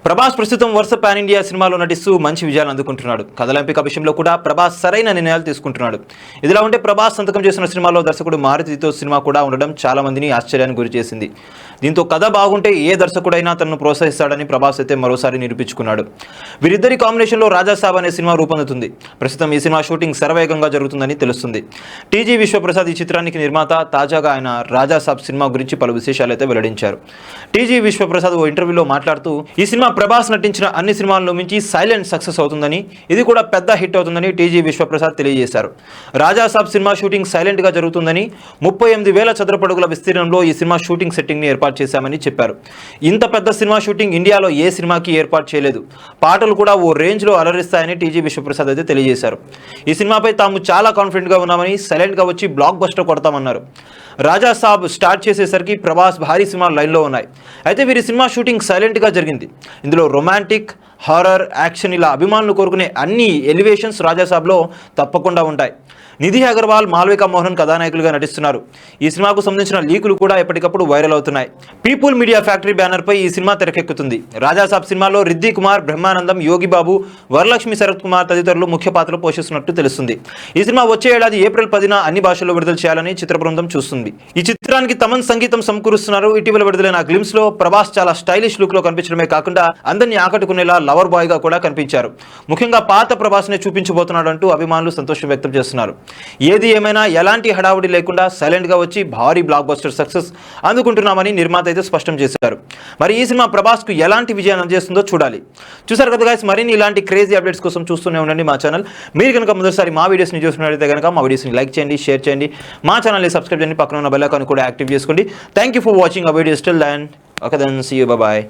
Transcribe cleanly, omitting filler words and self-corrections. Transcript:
ప్రభాస్ ప్రస్తుతం వరుస pan India సినిమాలో నటిస్తూ మంచి విజయాలు అందుకుంటున్నాడు. కథల ఎంపిక విషయంలో కూడా ప్రభాస్ సరైన నిర్ణయాలు తీసుకుంటున్నాడు. ఇదిలా ఉంటే ప్రభాస్ సంతకం చేసిన సినిమాలో దర్శకుడు మారుతితో సినిమా కూడా ఉండడం చాలా మందిని ఆశ్చర్యానికి గురిచేసింది. దీంతో కథ బాగుంటే ఏ దర్శకుడైనా తనను ప్రోత్సహిస్తాడని ప్రభాస్ అయితే మరోసారి నిరూపించుకున్నాడు. వీరిద్దరి కాంబినేషన్లో రాజాసాబ్ అనే సినిమా రూపొందుతుంది. ప్రస్తుతం ఈ సినిమా షూటింగ్ శరవేగంగా జరుగుతుందని తెలుస్తుంది. టీజీ విశ్వప్రసాద్ ఈ చిత్రానికి నిర్మాత. తాజాగా ఆయన రాజాసాబ్ సినిమా గురించి పలు విశేషాలు అయితే వెల్లడించారు. టీజీ విశ్వప్రసాద్ ఓ ఇంటర్వ్యూలో మాట్లాడుతూ ఈ సినిమా ప్రభాస్ నటించిన అన్ని సినిమాల్లో మించి సైలెంట్ సక్సెస్ అవుతుందని, ఇది కూడా పెద్ద హిట్ అవుతుందని టీజీ విశ్వప్రసాద్ తెలియజేశారు. రాజాసాబ్ సినిమా షూటింగ్ సైలెంట్గా జరుగుతుందని, 38,000 చదరపడుగుల విస్తీర్ణంలో ఈ సినిమా షూటింగ్ సెట్టింగ్ని ఏర్పాటు చేశామని చెప్పారు. ఇంత పెద్ద సినిమా షూటింగ్ ఇండియాలో ఏ సినిమాకి ఏర్పాటు చేయలేదు. పాటలు కూడా ఓ రేంజ్లో అలరిస్తాయని టీజీ విశ్వప్రసాద్ అయితే తెలియజేశారు. ఈ సినిమాపై తాము చాలా కాన్ఫిడెంట్గా ఉన్నామని, సైలెంట్గా వచ్చి బ్లాక్ బస్టర్ కొడతామన్నారు. రాజాసాబ్ స్టార్ట్ చేసేసరికి ప్రభాస్ భారీ సినిమా లైన్లో ఉన్నాయి. అయితే వీరి సినిమా షూటింగ్ సైలెంట్గా జరిగింది. ఇందులో రొమాంటిక్, హారర్, యాక్షన్ ఇలా అభిమానులు కోరుకునే అన్ని ఎలివేషన్స్ రాజాసాబ్లో తప్పకుండా ఉంటాయి. నిధి అగర్వాల్, మాల్వికా మోహన్ కథానాయకులుగా నటిస్తున్నారు. ఈ సినిమాకు సంబంధించిన లీకులు కూడా ఎప్పటికప్పుడు వైరల్ అవుతున్నాయి. పీపుల్ మీడియా ఫ్యాక్టరీ బ్యానర్పై ఈ సినిమా తెరకెక్కుతుంది. రాజాసాబ్ సినిమాలో రిద్ది కుమార్, బ్రహ్మానందం, యోగి బాబు, వరలక్ష్మి శరత్ కుమార్ తదితరులు ముఖ్య పాత్రలు పోషిస్తున్నట్టు తెలుస్తుంది. ఈ సినిమా వచ్చే ఏడాది ఏప్రిల్ 10న అన్ని భాషల్లో విడుదల చేయాలని చిత్ర బృందం చూస్తుంది. ఈ చిత్రానికి తమన్ సంగీతం సమకూరుస్తున్నారు. ఇటీవల విడుదలైన గ్లిమ్స్ లో ప్రభాస్ చాలా స్టైలిష్ లుక్ లో కనిపించడమే కాకుండా అందరినీ ఆకట్టుకునేలా లవర్ బాయ్ గా కూడా కనిపించారు. ముఖ్యంగా పాత ప్రభాస్ నే చూపించబోతున్నాడు అంటూ అభిమానులు సంతోషం వ్యక్తం చేస్తున్నారు. ఏది ఏమైనా ఎలాంటి హడావుడి లేకుండా సైలెంట్ గా వచ్చి భారీ బ్లాక్ బస్టర్ సక్సెస్ అందుకుంటున్నామని నిర్మాత అయితే స్పష్టం చేశారు. మరి ఈ సినిమా ప్రభాస్ కు ఎలాంటి విజయాన్ని అందజేస్తుందో చూడాలి. చూసారు కదా గైస్, మరిన్ని ఇలాంటి క్రేజీ అప్డేట్స్ కోసం చూస్తూనే ఉండండి మా ఛానల్. మీరు కనుక మొదటిసారి మా వీడియోస్ని చూస్తున్నట్లయితే కనుక మా వీడియోస్ని లైక్ చేయండి, షేర్ చేయండి, మా ఛానల్ని సబ్స్క్రైబ్ చేయండి, పక్కన ఉన్న బెల్ ఐకాన్ కూడా యాక్టివ్ చేసుకోండి. థ్యాంక్ యూ ఫర్ వాచింగ్ ఆ videos. Till then, okay then, see you, bye bye.